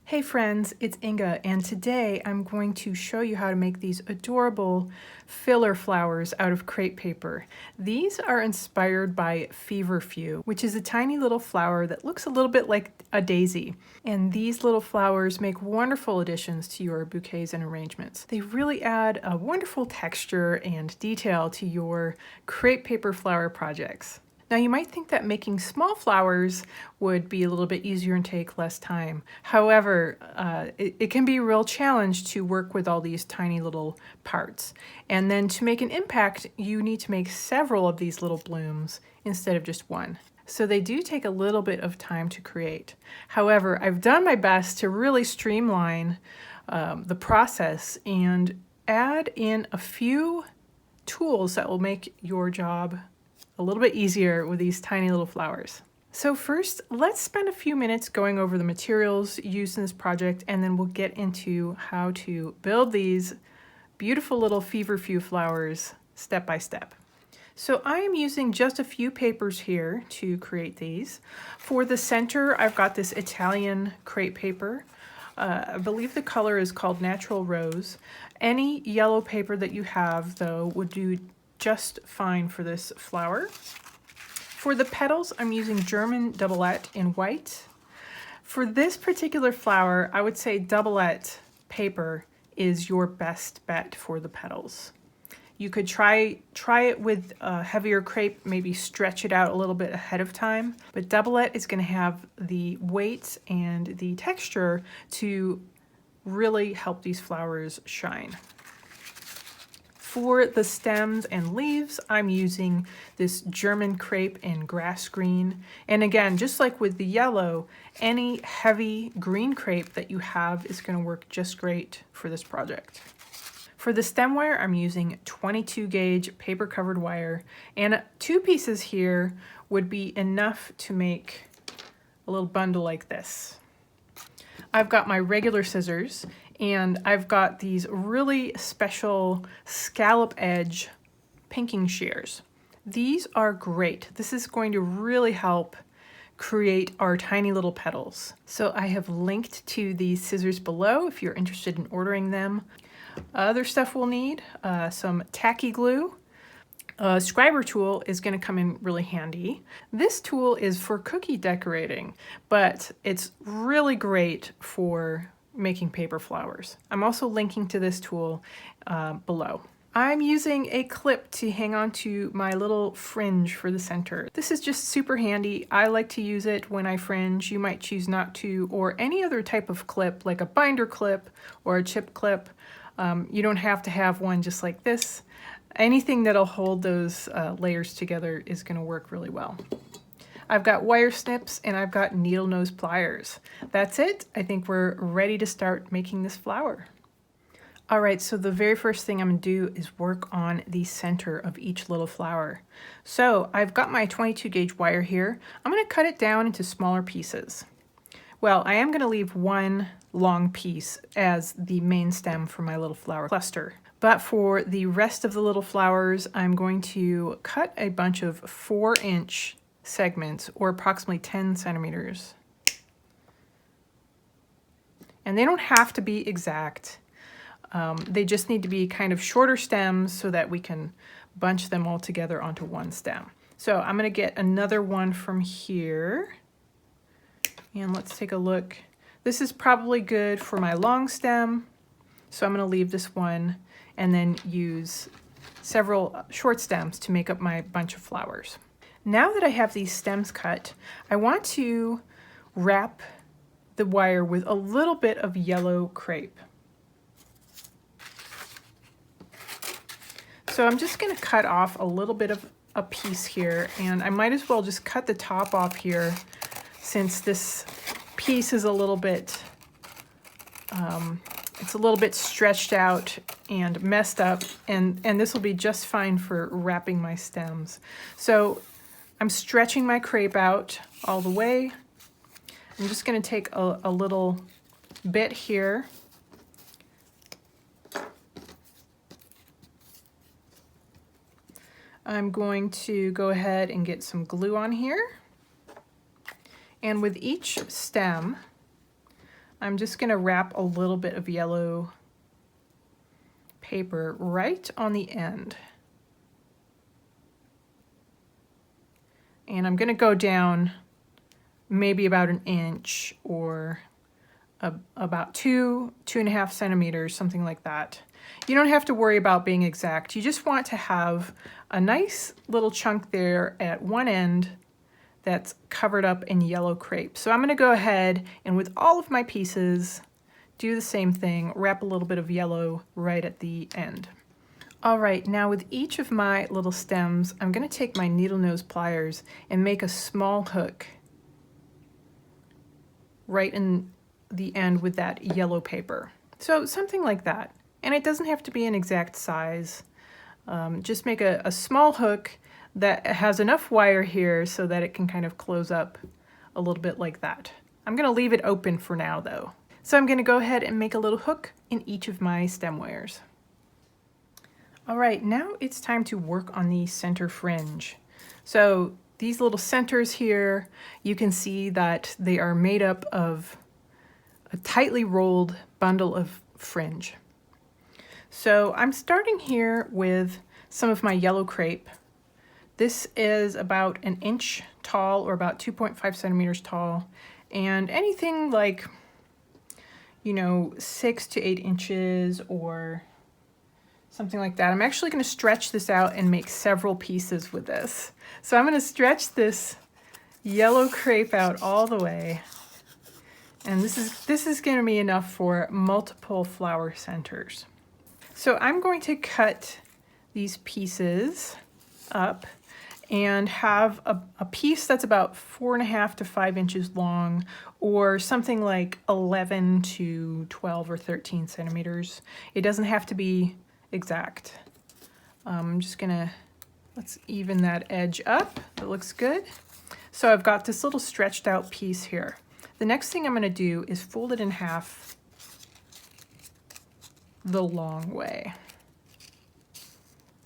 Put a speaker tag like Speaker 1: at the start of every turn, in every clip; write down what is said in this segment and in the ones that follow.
Speaker 1: Hey friends, it's Inga, and today I'm going to show you how to make these adorable filler flowers out of crepe paper. These are inspired by Feverfew, which is a tiny little flower that looks a little bit like a daisy. And these little flowers make wonderful additions to your bouquets and arrangements. They really add a wonderful texture and detail to your crepe paper flower projects. Now you might think that making small flowers would be a little bit easier and take less time. However, it can be a real challenge to work with all these tiny little parts. And then to make an impact, you need to make several of these little blooms instead of just one. So they do take a little bit of time to create. However, I've done my best to really streamline the process and add in a few tools that will make your job a little bit easier with these tiny little flowers. So first, let's spend a few minutes going over the materials used in this project, and then we'll get into how to build these beautiful little Feverfew flowers step by step. So I am using just a few papers here to create these. For the center, I've got this Italian crepe paper. I believe the color is called Natural Rose. Any yellow paper that you have, though, would do just fine for this flower. For the petals, I'm using German doublet in white. For this particular flower, I would say doublet paper is your best bet for the petals. You could try it with heavier crepe, maybe stretch it out a little bit ahead of time, but doublet is going to have the weight and the texture to really help these flowers shine. For the stems and leaves, I'm using this German crepe in grass green. And again, just like with the yellow, any heavy green crepe that you have is going to work just great for this project. For the stem wire, I'm using 22 gauge paper covered wire, and 2 pieces here would be enough to make a little bundle like this. I've got my regular scissors, and I've got these really special scallop edge pinking shears. These are great. This is going to really help create our tiny little petals. So I have linked to these scissors below if you're interested in ordering them. Other stuff we'll need, some tacky glue. A scriber tool is going to come in really handy. This tool is for cookie decorating, but it's really great for making paper flowers. I'm also linking to this tool below. I'm using a clip to hang on to my little fringe for the center. This is just super handy. I like to use it when I fringe. You might choose not to, or any other type of clip, like a binder clip or a chip clip. You don't have to have one just like this. Anything that'll hold those layers together is going to work really well. I've got wire snips and I've got needle nose pliers. That's it. I think we're ready to start making this flower. All right, so the very first thing I'm going to do is work on the center of each little flower. So I've got my 22 gauge wire here. I'm going to cut it down into smaller pieces. Well, I am going to leave one long piece as the main stem for my little flower cluster. But for the rest of the little flowers, I'm going to cut a bunch of 4-inch segments, or approximately 10 centimeters. And they don't have to be exact. They just need to be kind of shorter stems so that we can bunch them all together onto one stem. So I'm going to get another one from here. And let's take a look. This is probably good for my long stem. So I'm going to leave this one and then use several short stems to make up my bunch of flowers. Now that I have these stems cut, I want to wrap the wire with a little bit of yellow crepe. So I'm just going to cut off a little bit of a piece here, and I might as well just cut the top off here since this piece is a little bit it's a little bit stretched out and messed up, and this will be just fine for wrapping my stems. So I'm stretching my crepe out all the way. I'm just going to take a little bit here. I'm going to go ahead and get some glue on here. And with each stem, I'm just going to wrap a little bit of yellow paper right on the end. And I'm going to go down maybe about an inch or about 2.5 centimeters, something like that. You don't have to worry about being exact. You just want to have a nice little chunk there at one end that's covered up in yellow crepe. So I'm going to go ahead and with all of my pieces do the same thing, wrap a little bit of yellow right at the end. All right, now with each of my little stems, I'm going to take my needle nose pliers and make a small hook right in the end with that yellow paper. So something like that. And it doesn't have to be an exact size. Just make a small hook that has enough wire here so that it can kind of close up a little bit like that. I'm going to leave it open for now though. So I'm going to go ahead and make a little hook in each of my stem wires. All right, now it's time to work on the center fringe. So these little centers here, you can see that they are made up of a tightly rolled bundle of fringe. So I'm starting here with some of my yellow crepe. This is about an inch tall or about 2.5 centimeters tall, and anything like, 6 to 8 inches or something like that. I'm actually going to stretch this out and make several pieces with this. So I'm going to stretch this yellow crepe out all the way. And this is going to be enough for multiple flower centers. So I'm going to cut these pieces up and have a piece that's about 4.5 to 5 inches long, or something like 11 to 12 or 13 centimeters. It doesn't have to be exact. I'm just gonna, let's even that edge up. That looks good. So I've got this little stretched out piece here. The next thing I'm gonna do is fold it in half the long way.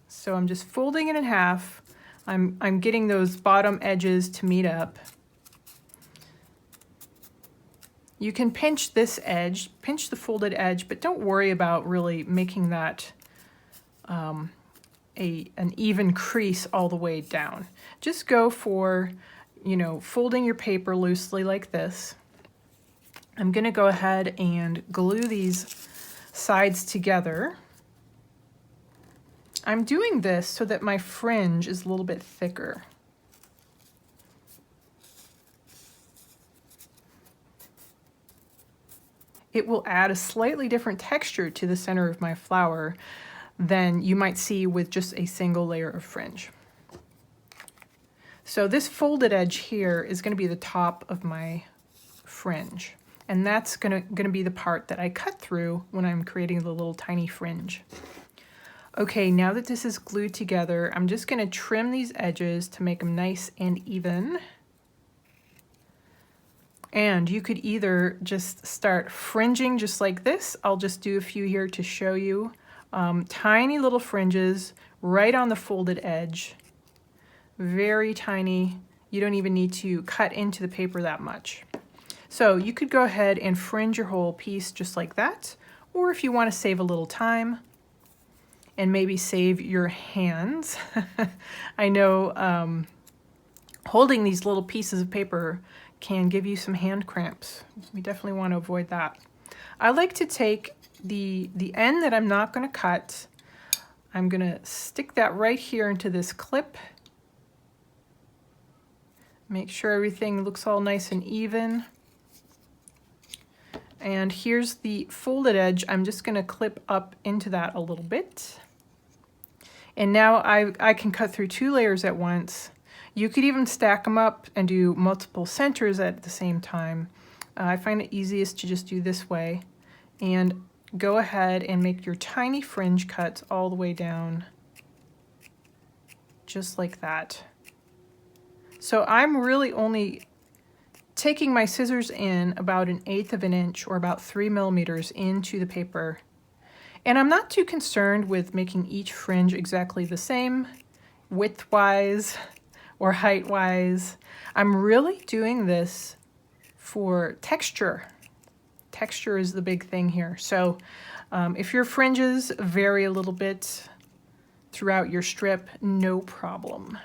Speaker 1: So I'm just folding it in half. I'm getting those bottom edges to meet up. You can pinch this edge, pinch the folded edge, but don't worry about really making that an even crease all the way down. Just go for, folding your paper loosely like this. I'm gonna go ahead and glue these sides together. I'm doing this so that my fringe is a little bit thicker. It will add a slightly different texture to the center of my flower than you might see with just a single layer of fringe. So this folded edge here is going to be the top of my fringe, and that's going to be the part that I cut through when I'm creating the little tiny fringe. Okay, now that this is glued together, I'm just going to trim these edges to make them nice and even. And you could either just start fringing just like this. I'll just do a few here to show you. Tiny little fringes right on the folded edge. Very tiny. You don't even need to cut into the paper that much. So you could go ahead and fringe your whole piece just like that. Or if you want to save a little time and maybe save your hands. I know holding these little pieces of paper can give you some hand cramps. We definitely want to avoid that. I like to take the end that I'm not going to cut. I'm going to stick that right here into this clip. Make sure everything looks all nice and even. And here's the folded edge. I'm just going to clip up into that a little bit. And now I can cut through 2 layers at once. You could even stack them up and do multiple centers at the same time. I find it easiest to just do this way. And go ahead and make your tiny fringe cuts all the way down. Just like that. So I'm really only taking my scissors in about 1/8 of an inch or about 3 millimeters into the paper. And I'm not too concerned with making each fringe exactly the same, width-wise or height-wise. I'm really doing this for texture Texture is the big thing here. So if your fringes vary a little bit throughout your strip, no problem.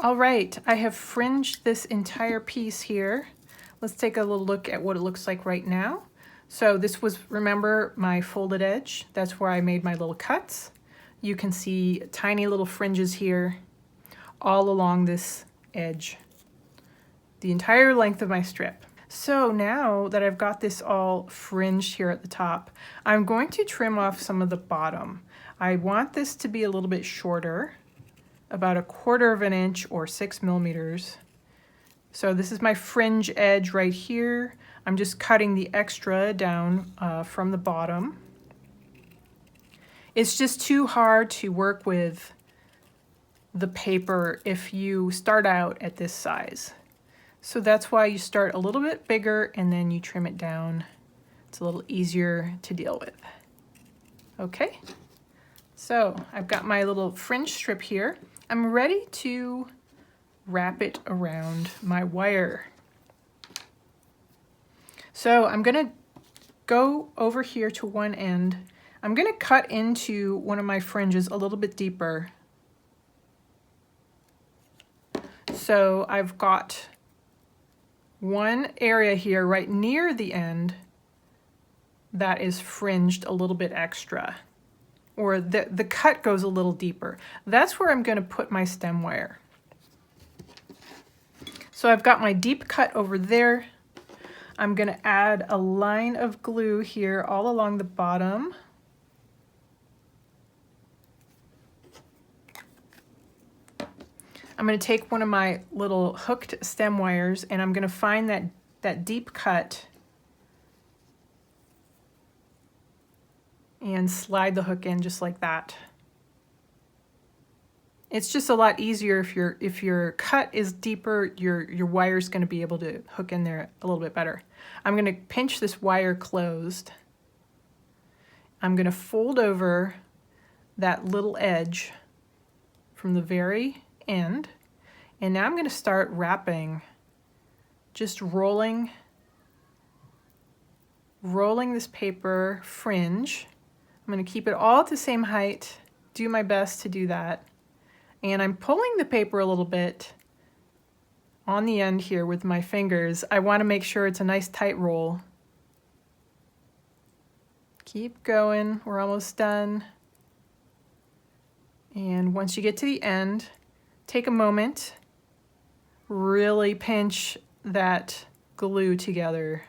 Speaker 1: All right, I have fringed this entire piece here. Let's take a little look at what it looks like right now. So this was, remember, my folded edge. That's where I made my little cuts. You can see tiny little fringes here all along this edge, the entire length of my strip. So now that I've got this all fringed here at the top, I'm going to trim off some of the bottom. I want this to be a little bit shorter, about 1/4 of an inch or 6 millimeters. So this is my fringe edge right here. I'm just cutting the extra down from the bottom. It's just too hard to work with the paper if you start out at this size. So that's why you start a little bit bigger and then you trim it down. It's a little easier to deal with. Okay, so I've got my little fringe strip here. I'm ready to wrap it around my wire. So I'm gonna go over here to one end. I'm gonna cut into one of my fringes a little bit deeper. So I've got one area here right near the end that is fringed a little bit extra, or the cut goes a little deeper. That's where I'm gonna put my stem wire. So I've got my deep cut over there. I'm gonna add a line of glue here all along the bottom. I'm gonna take one of my little hooked stem wires and I'm gonna find that deep cut and slide the hook in just like that. It's just a lot easier if your cut is deeper, your wire's going to be able to hook in there a little bit better. I'm going to pinch this wire closed. I'm going to fold over that little edge from the very end, and now I'm going to start wrapping, just rolling this paper fringe. I'm going to keep it all at the same height, do my best to do that. And I'm pulling the paper a little bit on the end here with my fingers. I want to make sure it's a nice tight roll. Keep going, we're almost done. And once you get to the end, take a moment, really pinch that glue together.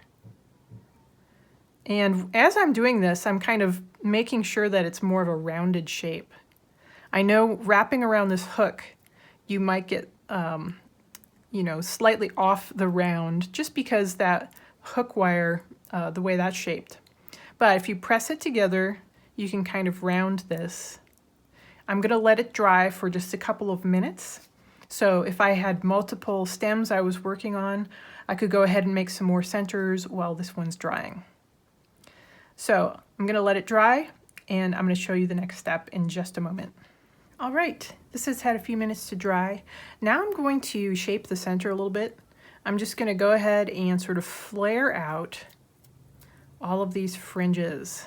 Speaker 1: And as I'm doing this, I'm kind of making sure that it's more of a rounded shape. I know wrapping around this hook, you might get, you know, slightly off the round just because that hook wire, the way that's shaped. But if you press it together, you can kind of round this. I'm gonna let it dry for just a couple of minutes. So if I had multiple stems I was working on, I could go ahead and make some more centers while this one's drying. So I'm gonna let it dry and I'm gonna show you the next step in just a moment. All right, this has had a few minutes to dry. Now I'm going to shape the center a little bit. I'm just gonna go ahead and sort of flare out all of these fringes.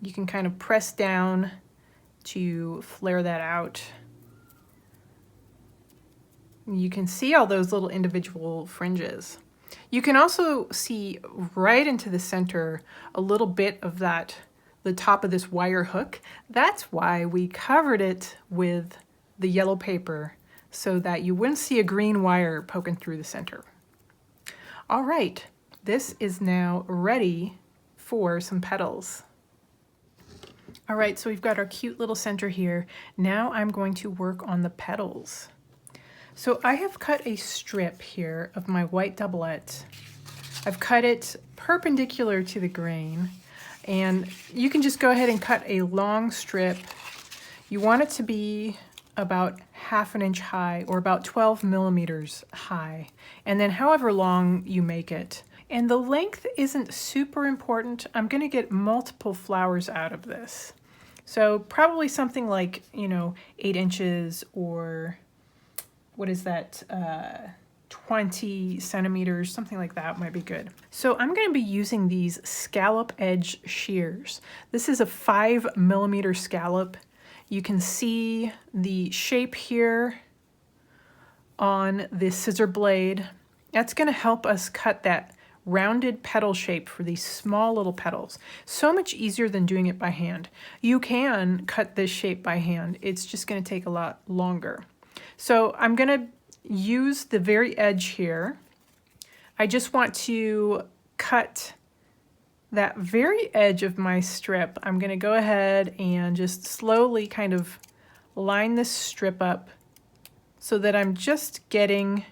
Speaker 1: You can kind of press down to flare that out. You can see all those little individual fringes. You can also see right into the center a little bit of that, the top of this wire hook. That's why we covered it with the yellow paper so that you wouldn't see a green wire poking through the center. All right, this is now ready for some petals. All right, so we've got our cute little center here. Now I'm going to work on the petals. So I have cut a strip here of my white doublet. I've cut it perpendicular to the grain, and you can just go ahead and cut a long strip. You want it to be about 1/2 inch high or about 12 millimeters high, and then however long you make it. And the length isn't super important. I'm going to get multiple flowers out of this. So probably something like, 8 inches, or what is that, 20 centimeters, something like that might be good. So I'm going to be using these scallop edge shears. This is a 5mm scallop. You can see the shape here on this scissor blade. That's going to help us cut that rounded petal shape for these small little petals. So much easier than doing it by hand. You can cut this shape by hand. It's just going to take a lot longer. So I'm going to use the very edge here. I just want to cut that very edge of my strip. I'm going to go ahead and just slowly kind of line this strip up so that I'm just getting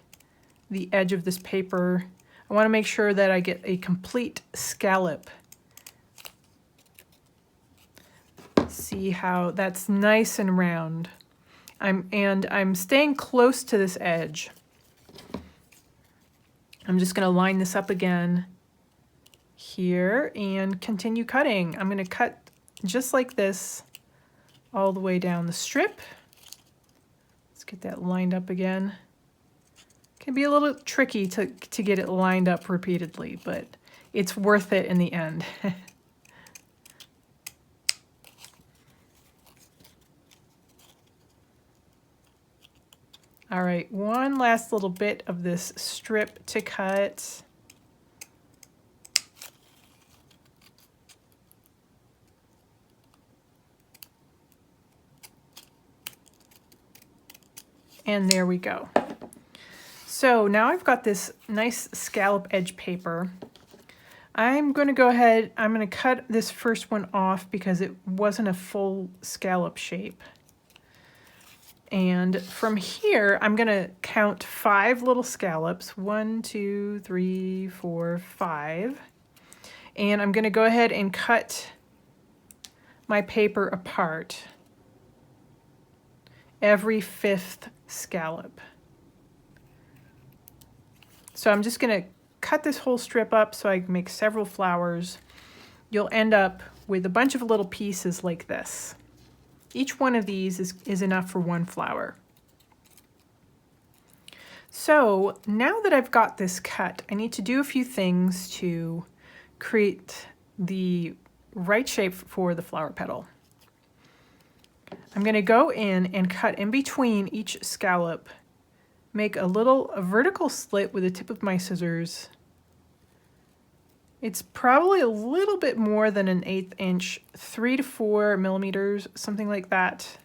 Speaker 1: the edge of this paper. I want to make sure that I get a complete scallop. See how that's nice and round. I'm staying close to this edge. I'm just going to line this up again here and continue cutting. I'm going to cut just like this all the way down the strip. Let's get that lined up again. Can be a little tricky to get it lined up repeatedly, but it's worth it in the end. All right, one last little bit of this strip to cut. And there we go. So now I've got this nice scallop edge paper. I'm going to go ahead, I'm going to cut this first one off because it wasn't a full scallop shape. And from here, I'm going to count 5 little scallops. 1, 2, 3, 4, 5. And I'm going to go ahead and cut my paper apart every 5th scallop. So I'm just going to cut this whole strip up so I can make several flowers. You'll end up with a bunch of little pieces like this. Each one of these is enough for one flower. So now that I've got this cut, I need to do a few things to create the right shape for the flower petal. I'm going to go in and cut in between each scallop, make a vertical slit with the tip of my scissors. It's probably a little bit more than an 1/8 inch, 3 to 4 millimeters, something like that.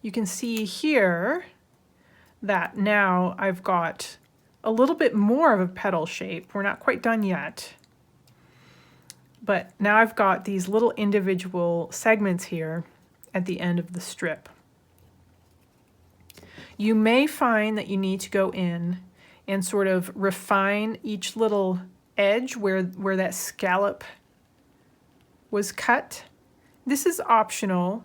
Speaker 1: You can see here that now I've got a little bit more of a petal shape. We're not quite done yet. But now I've got these little individual segments here at the end of the strip. You may find that you need to go in and sort of refine each little edge where that scallop was cut. This is optional,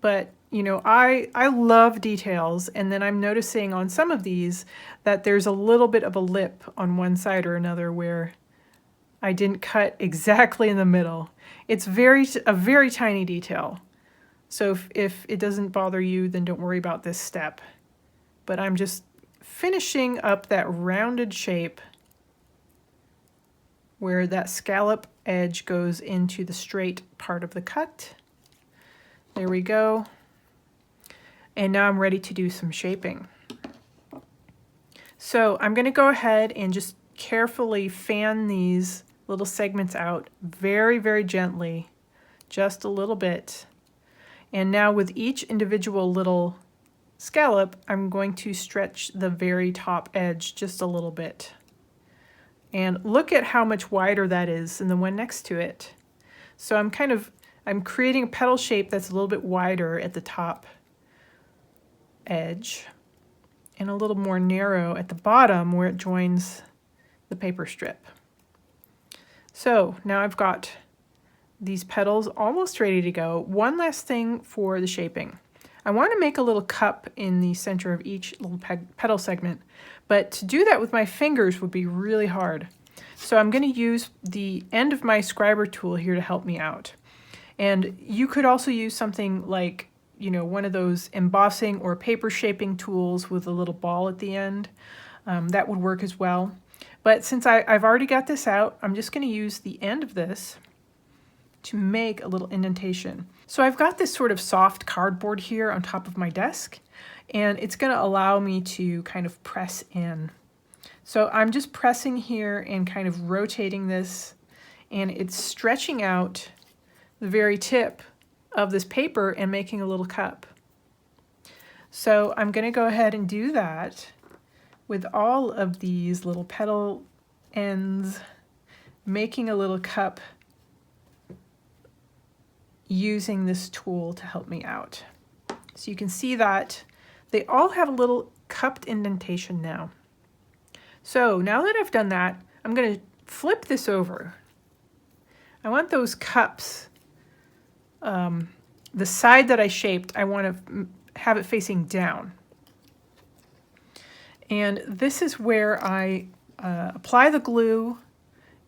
Speaker 1: but I love details, and then I'm noticing on some of these that there's a little bit of a lip on one side or another where I didn't cut exactly in the middle. It's a very tiny detail. So if it doesn't bother you, then don't worry about this step. But I'm just finishing up that rounded shape where that scallop edge goes into the straight part of the cut. There we go. And now I'm ready to do some shaping. So I'm going to go ahead and just carefully fan these little segments out very, very gently, just a little bit. And now with each individual little scallop, I'm going to stretch the very top edge just a little bit. And look at how much wider that is than the one next to it. So I'm creating a petal shape that's a little bit wider at the top edge and a little more narrow at the bottom where it joins the paper strip. So now I've got these petals almost ready to go. One last thing for the shaping. I want to make a little cup in the center of each little petal segment, But to do that with my fingers would be really hard. So I'm going to use the end of my scriber tool here to help me out. And you could also use something like, you know, one of those embossing or paper shaping tools with a little ball at the end. That would work as well. But since I've already got this out, I'm just going to use the end of this to make a little indentation. So I've got this sort of soft cardboard here on top of my desk, and it's going to allow me to kind of press in. So I'm just pressing here and kind of rotating this, and it's stretching out the very tip of this paper and making a little cup. So I'm going to go ahead and do that with all of these little petal ends, making a little cup using this tool to help me out. So you can see that they all have a little cupped indentation now. So now that I've done that, I'm going to flip this over. I want those cups, the side that I shaped, I want to have it facing down. And this is where I apply the glue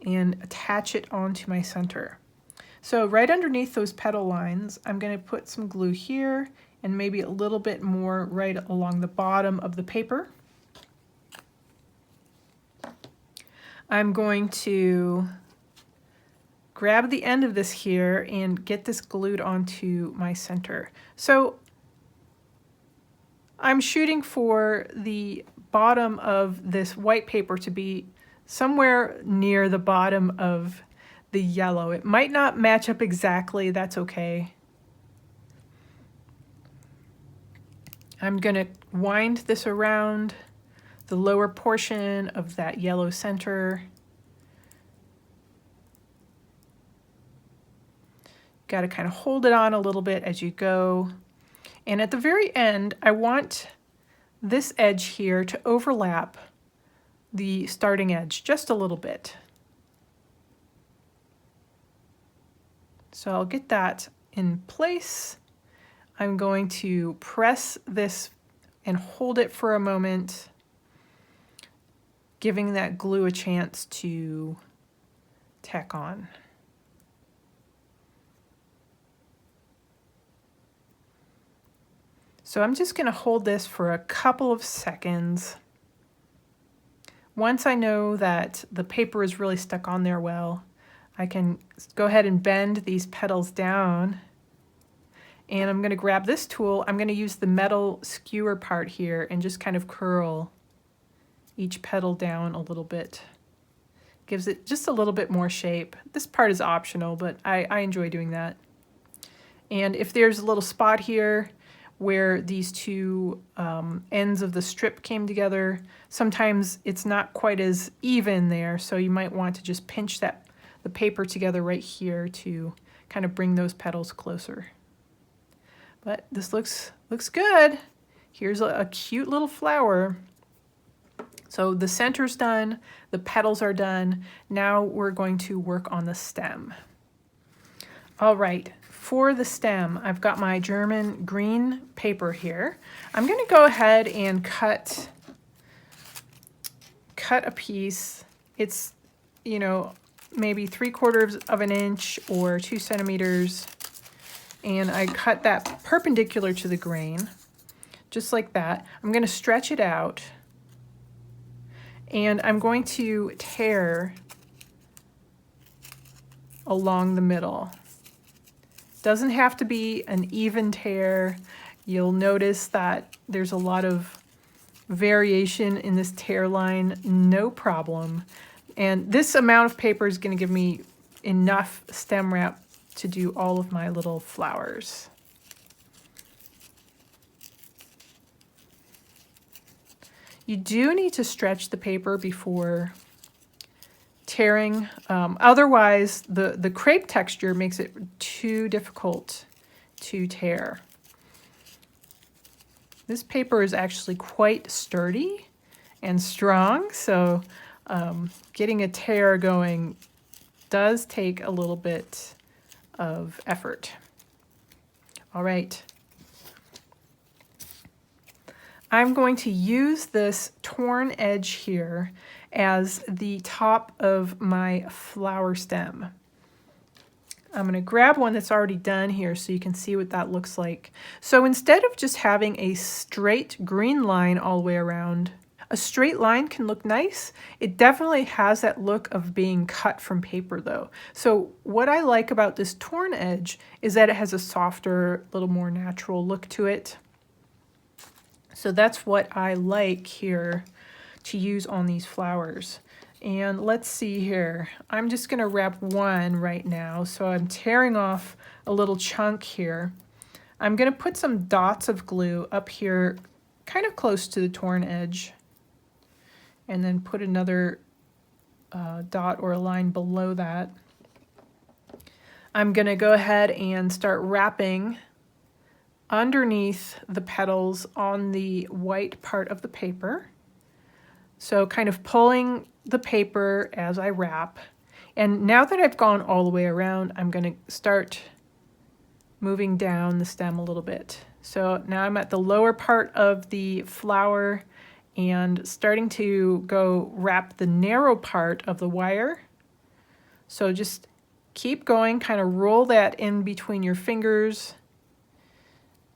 Speaker 1: and attach it onto my center. So right underneath those petal lines, I'm going to put some glue here and maybe a little bit more right along the bottom of the paper. I'm going to grab the end of this here and get this glued onto my center. So I'm shooting for the bottom of this white paper to be somewhere near the bottom of the yellow. It might not match up exactly, that's okay. I'm going to wind this around the lower portion of that yellow center. Got to kind of hold it on a little bit as you go. And at the very end, I want this edge here to overlap the starting edge just a little bit. So I'll get that in place. I'm going to press this and hold it for a moment, giving that glue a chance to tack on. So I'm just going to hold this for a couple of seconds. Once I know that the paper is really stuck on there well, I can go ahead and bend these petals down. And I'm going to grab this tool. I'm going to use the metal skewer part here and just kind of curl each petal down a little bit. Gives it just a little bit more shape. This part is optional, but I enjoy doing that. And if there's a little spot here where these two ends of the strip came together, sometimes it's not quite as even there, so you might want to just pinch the paper together right here to kind of bring those petals closer. But this looks good. Here's a cute little flower. So the center's done, the petals are done. Now we're going to work on the stem. All right, for the stem, I've got my German green paper here. I'm going to go ahead and cut a piece. It's, you know, maybe 3/4 of an inch or 2 centimeters. And I cut that perpendicular to the grain, just like that. I'm going to stretch it out, and I'm going to tear along the middle. Doesn't have to be an even tear. You'll notice that there's a lot of variation in this tear line, no problem. And this amount of paper is going to give me enough stem wrap to do all of my little flowers. You do need to stretch the paper before tearing. Otherwise, the crepe texture makes it too difficult to tear. This paper is actually quite sturdy and strong, so getting a tear going does take a little bit of effort. All right. I'm going to use this torn edge here as the top of my flower stem. I'm going to grab one that's already done here so you can see what that looks like. So instead of just having a straight green line all the way around, a straight line can look nice. It definitely has that look of being cut from paper though. So what I like about this torn edge is that it has a softer, little more natural look to it. So that's what I like here to use on these flowers. And let's see here. I'm just going to wrap one right now. So I'm tearing off a little chunk here. I'm going to put some dots of glue up here, kind of close to the torn edge. And then put another dot or a line below that. I'm going to go ahead and start wrapping underneath the petals on the white part of the paper. So kind of pulling the paper as I wrap. And now that I've gone all the way around, I'm going to start moving down the stem a little bit. So now I'm at the lower part of the flower and starting to go wrap the narrow part of the wire. So just keep going, kind of roll that in between your fingers.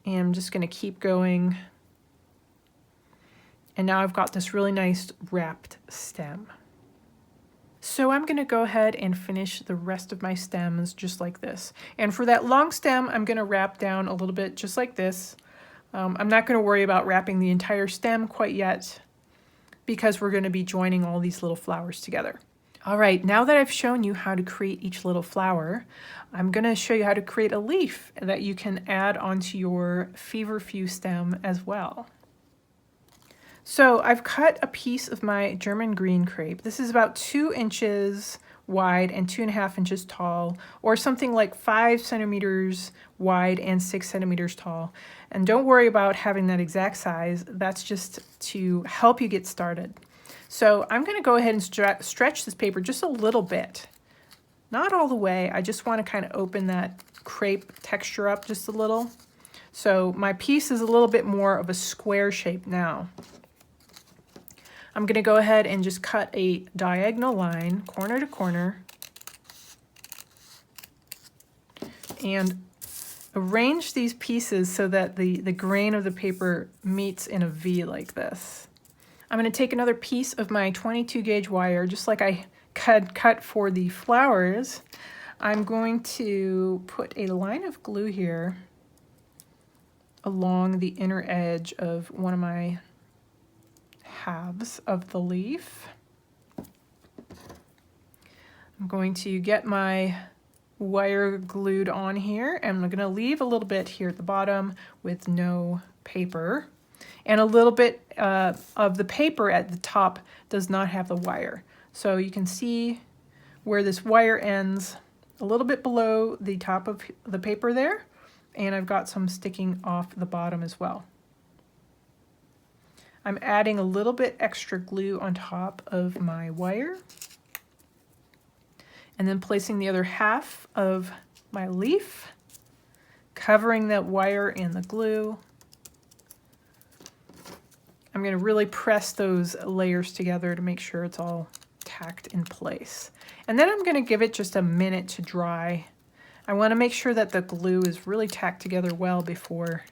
Speaker 1: And I'm just going to keep going. And now I've got this really nice wrapped stem. So I'm going to go ahead and finish the rest of my stems just like this. And for that long stem, I'm going to wrap down a little bit just like this. I'm not going to worry about wrapping the entire stem quite yet because we're going to be joining all these little flowers together. All right, now that I've shown you how to create each little flower, I'm going to show you how to create a leaf that you can add onto your Feverfew stem as well. So I've cut a piece of my German green crepe. This is about 2 inches wide and 2.5 inches tall, or something like 5 centimeters wide and 6 centimeters tall. And don't worry about having that exact size. That's just to help you get started. So I'm going to go ahead and stretch this paper just a little bit. Not all the way. I just want to kind of open that crepe texture up just a little. So my piece is a little bit more of a square shape now. I'm going to go ahead and just cut a diagonal line, corner to corner, and arrange these pieces so that the grain of the paper meets in a V like this. I'm going to take another piece of my 22 gauge wire, just like I cut for the flowers. I'm going to put a line of glue here along the inner edge of one of my halves of the leaf. I'm going to get my wire glued on here, and I'm going to leave a little bit here at the bottom with no paper. And a little bit of the paper at the top does not have the wire. So you can see where this wire ends a little bit below the top of the paper there. And I've got some sticking off the bottom as well. I'm adding a little bit extra glue on top of my wire. And then placing the other half of my leaf, covering that wire and the glue. I'm going to really press those layers together to make sure it's all tacked in place. And then I'm going to give it just a minute to dry. I want to make sure that the glue is really tacked together well before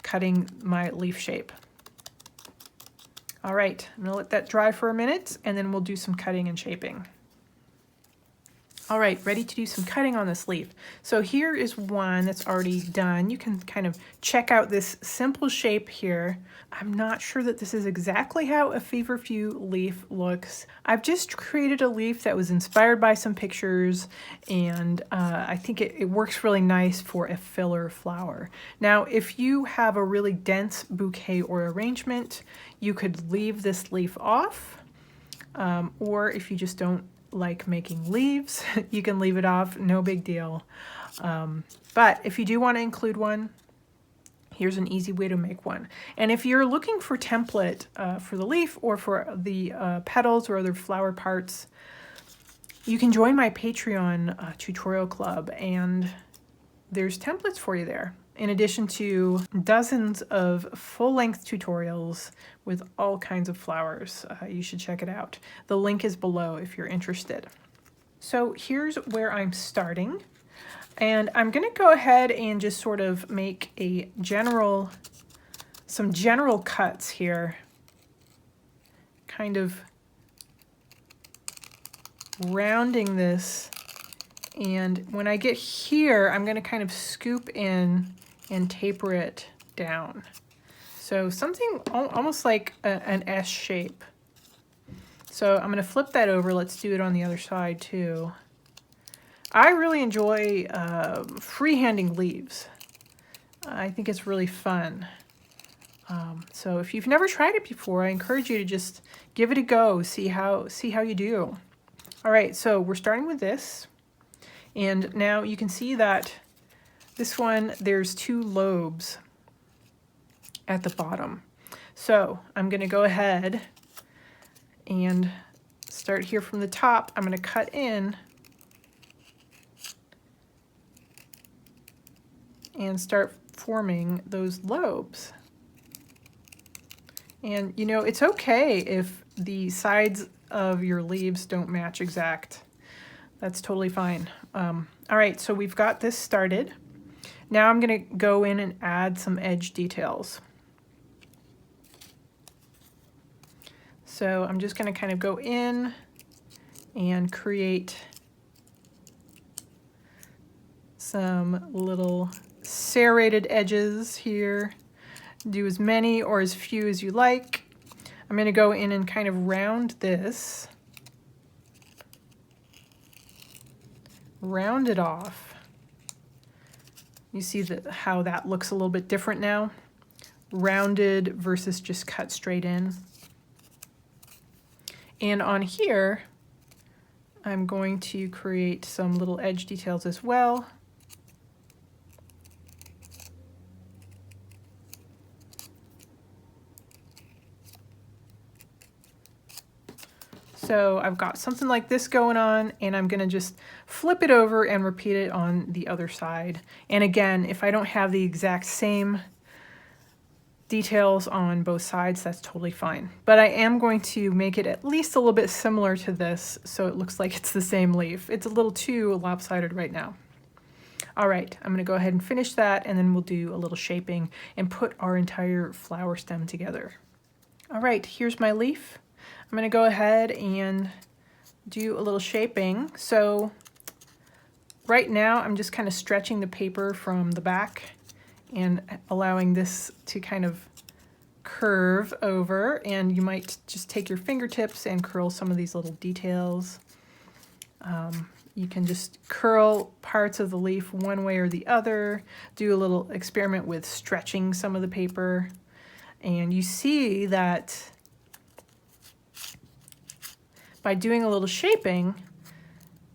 Speaker 1: cutting my leaf shape. All right, I'm going to let that dry for a minute, and then we'll do some cutting and shaping. All right, ready to do some cutting on this leaf. So here is one that's already done. You can kind of check out this simple shape here. I'm not sure that this is exactly how a Feverfew leaf looks. I've just created a leaf that was inspired by some pictures, and I think it works really nice for a filler flower. Now, if you have a really dense bouquet or arrangement, you could leave this leaf off, or if you just don't like making leaves, you can leave it off, no big deal. But if you do want to include one, here's an easy way to make one. And if you're looking for template for the leaf or for the petals or other flower parts, you can join my Patreon tutorial club, and there's templates for you there. in addition to dozens of full-length tutorials with all kinds of flowers. You should check it out. The link is below if you're interested. So here's where I'm starting. And I'm gonna go ahead and just sort of make some general cuts here. Kind of rounding this. And when I get here, I'm gonna kind of scoop in and taper it down. So something almost like an S shape. So I'm gonna flip that over. Let's do it on the other side too. I really enjoy freehanding leaves. I think it's really fun. So if you've never tried it before, I encourage you to just give it a go, see how you do. All right, so we're starting with this. And now you can see that this one, there's 2 lobes at the bottom. So I'm gonna go ahead and start here from the top. I'm gonna cut in and start forming those lobes. And you know, it's okay if the sides of your leaves don't match exact. That's totally fine. All right, so we've got this started. Now I'm gonna go in and add some edge details. So I'm just gonna kind of go in and create some little serrated edges here. Do as many or as few as you like. I'm going to go in and kind of round this. Round it off. You see how that looks a little bit different now. Rounded versus just cut straight in. And on here, I'm going to create some little edge details as well. So I've got something like this going on, and I'm gonna just flip it over and repeat it on the other side. And again, if I don't have the exact same details on both sides, that's totally fine. But I am going to make it at least a little bit similar to this so it looks like it's the same leaf. It's a little too lopsided right now. All right, I'm gonna go ahead and finish that, and then we'll do a little shaping and put our entire flower stem together. All right, here's my leaf. I'm gonna go ahead and do a little shaping. So right now I'm just kind of stretching the paper from the back and allowing this to kind of curve over, and you might just take your fingertips and curl some of these little details. You can just curl parts of the leaf one way or the other, do a little experiment with stretching some of the paper, and you see that by doing a little shaping,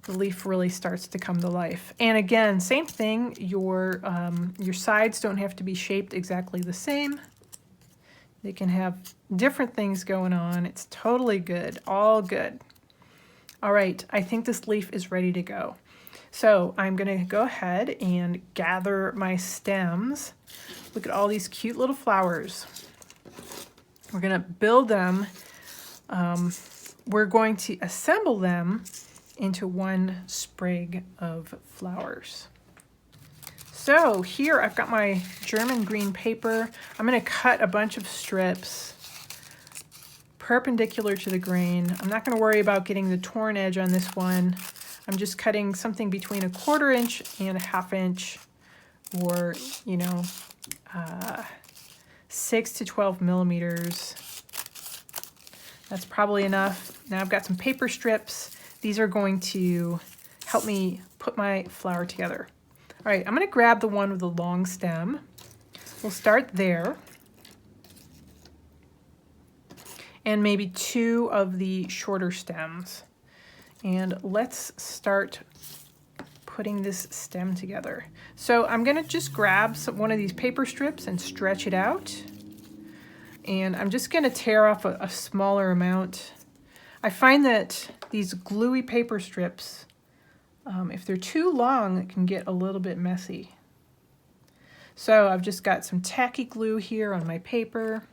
Speaker 1: the leaf really starts to come to life. And again, same thing, your sides don't have to be shaped exactly the same. They can have different things going on. It's totally good, all good. All right, I think this leaf is ready to go. So I'm gonna go ahead and gather my stems. Look at all these cute little flowers. We're gonna build them. We're going to assemble them into one sprig of flowers. So here I've got my German green paper. I'm going to cut a bunch of strips perpendicular to the grain. I'm not going to worry about getting the torn edge on this one. I'm just cutting something between 1/4 inch and 1/2 inch, or 6 to 12 millimeters. That's probably enough. Now I've got some paper strips. These are going to help me put my flower together. All right, I'm gonna grab the one with the long stem. We'll start there. And maybe 2 of the shorter stems. And let's start putting this stem together. So I'm gonna just grab one of these paper strips and stretch it out. And I'm just gonna tear off a smaller amount. I find that these gluey paper strips, if they're too long, it can get a little bit messy. So I've just got some tacky glue here on my paper.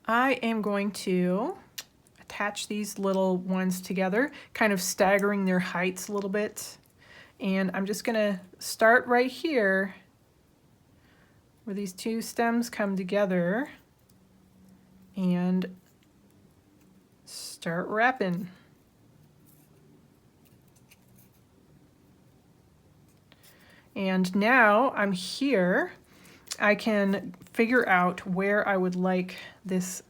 Speaker 1: I am going to attach these little ones together, kind of staggering their heights a little bit. And I'm just gonna start right here where these two stems come together and start wrapping. And now I'm here, I can figure out where I would like this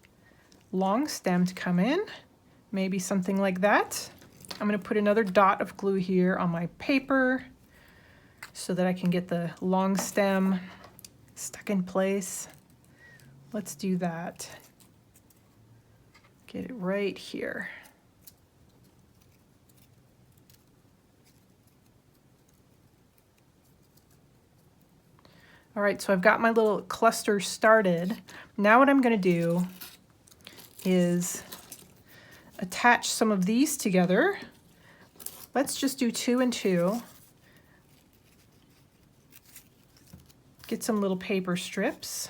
Speaker 1: long stem to come in. Maybe something like that. I'm going to put another dot of glue here on my paper so that I can get the long stem stuck in place. Let's do that. Get it right here. All right, so I've got my little cluster started. Now what I'm going to do is attach some of these together. Let's just do 2 and 2. Get some little paper strips.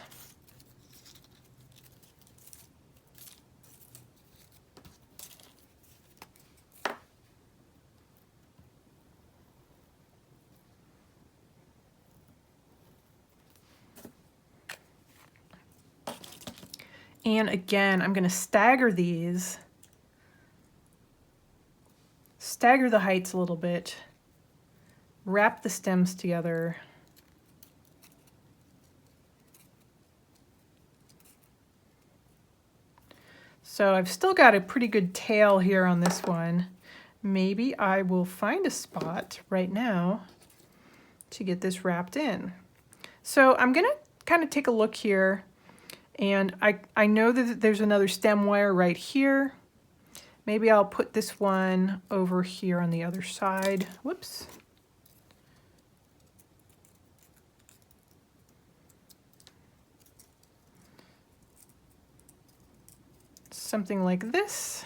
Speaker 1: And again, I'm going to stagger these. Stagger the heights a little bit. Wrap the stems together. So I've still got a pretty good tail here on this one. Maybe I will find a spot right now to get this wrapped in. So I'm going to kind of take a look here. And I know that there's another stem wire right here. Maybe I'll put this one over here on the other side. Whoops. Something like this.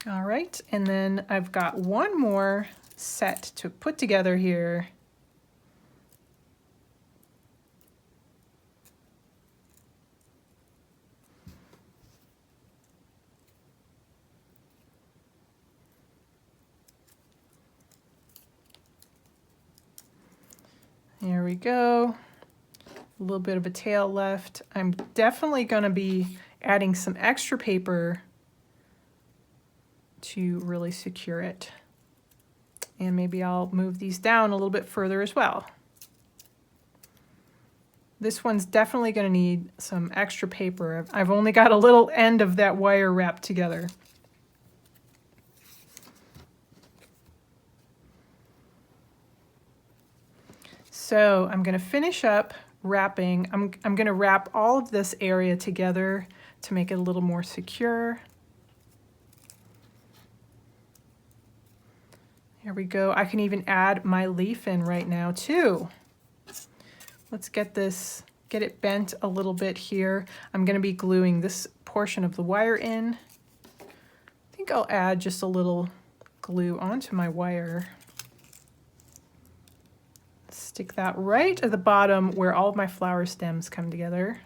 Speaker 1: All right, and then I've got one more set to put together here. There we go. A little bit of a tail left. I'm definitely going to be adding some extra paper to really secure it. And maybe I'll move these down a little bit further as well. This one's definitely going to need some extra paper. I've only got a little end of that wire wrapped together. So I'm going to finish up wrapping. I'm going to wrap all of this area together to make it a little more secure. Here we go. I can even add my leaf in right now too. Let's get it bent a little bit here. I'm going to be gluing this portion of the wire in. I think I'll add just a little glue onto my wire. Stick that right at the bottom where all of my flower stems come together.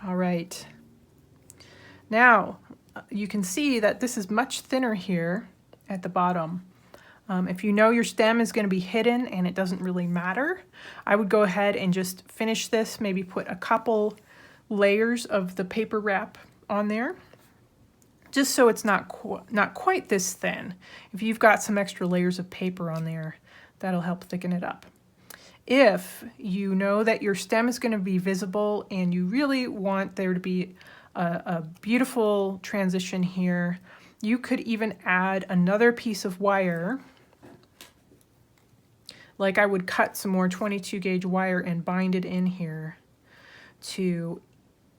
Speaker 1: All right. Now, you can see that this is much thinner here at the bottom. If you know your stem is going to be hidden and it doesn't really matter, I would go ahead and just finish this, maybe put a couple layers of the paper wrap on there, just so it's not quite this thin. If you've got some extra layers of paper on there, that'll help thicken it up. If you know that your stem is going to be visible and you really want there to be a beautiful transition here, you could even add another piece of wire. Like I would cut some more 22 gauge wire and bind it in here to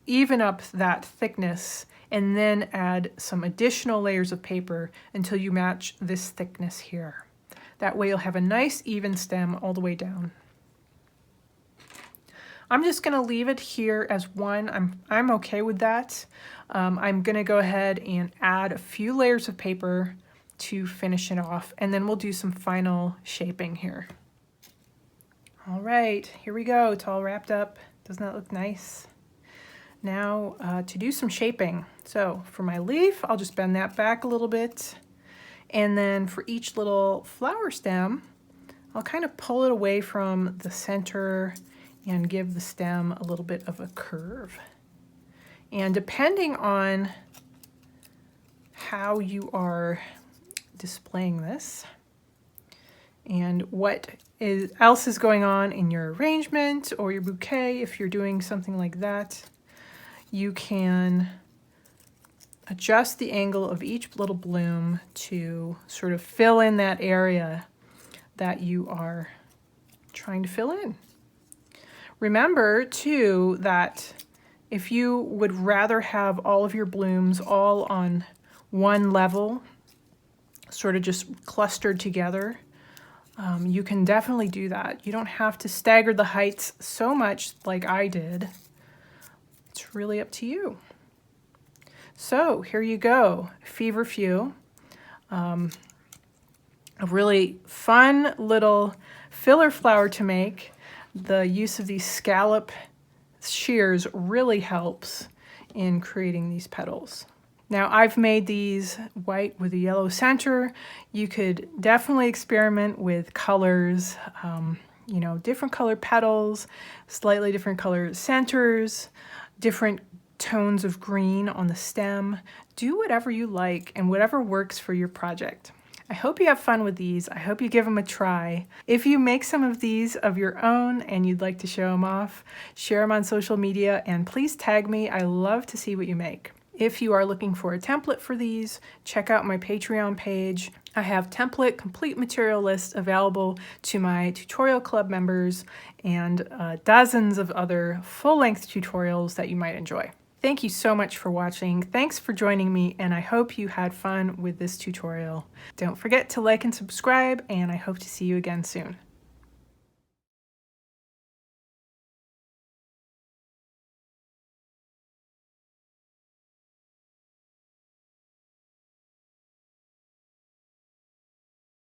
Speaker 1: even up that thickness, and then add some additional layers of paper until you match this thickness here. That way you'll have a nice even stem all the way down. I'm just going to leave it here as one. I'm okay with that. I'm going to go ahead and add a few layers of paper to finish it off, and then we'll do some final shaping here. All right, here we go. It's all wrapped up. Doesn't that look nice? Now to do some shaping. So for my leaf, I'll just bend that back a little bit. And then for each little flower stem, I'll kind of pull it away from the center and give the stem a little bit of a curve. And depending on how you are displaying this and what else is going on in your arrangement or your bouquet, if you're doing something like that, you can adjust the angle of each little bloom to sort of fill in that area that you are trying to fill in. Remember too that if you would rather have all of your blooms all on one level, sort of just clustered together, you can definitely do that. You don't have to stagger the heights so much like I did. It's really up to you. So here you go, Feverfew. A really fun little filler flower to make. The use of these scallop shears really helps in creating these petals. Now I've made these white with a yellow center. You could definitely experiment with colors, you know, different color petals, slightly different color centers, different tones of green on the stem. Do whatever you like and whatever works for your project. I hope you have fun with these. I hope you give them a try. If you make some of these of your own and you'd like to show them off, share them on social media and please tag me. I love to see what you make. If you are looking for a template for these, check out my Patreon page. I have template complete material lists available to my tutorial club members and dozens of other full-length tutorials that you might enjoy. Thank you so much for watching. Thanks for joining me, and I hope you had fun with this tutorial. Don't forget to like and subscribe, and I hope to see you again soon.